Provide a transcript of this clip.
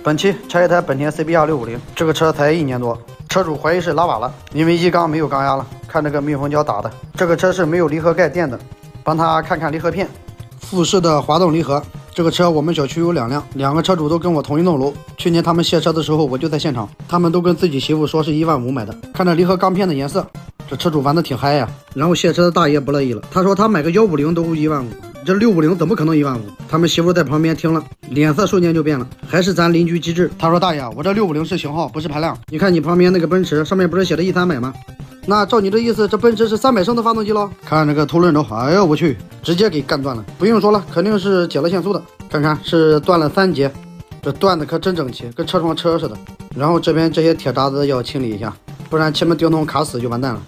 本期拆一台本田 CBR650，这个车才1年多，车主怀疑是拉瓦了，因为一缸没有缸压了，看这个密封胶打的。这个车是没有离合盖垫的，帮他看看离合片。富士的滑动离合，这个车我们小区有2辆，2个车主都跟我同一栋楼。去年他们卸车的时候，我就在现场，他们都跟自己媳妇说是15000买的。看这离合钢片的颜色，这车主玩的挺嗨呀。然后卸车的大爷不乐意了，他说他买个150都15000，这650怎么可能15000？他们媳妇在旁边听了，脸色瞬间就变了，还是咱邻居机智。他说大爷，我这650是型号，不是排量。你看你旁边那个奔驰上面不是写的1300吗？那照你的意思，这奔驰是300升的发动机喽？看这个头轮轴，哎呦我去，直接给干断了。不用说了，肯定是解了限速的。看看是断了3节，这断的可真整齐，跟车窗车似的。然后这边这些铁渣子要清理一下，不然前面电动卡死就完蛋了。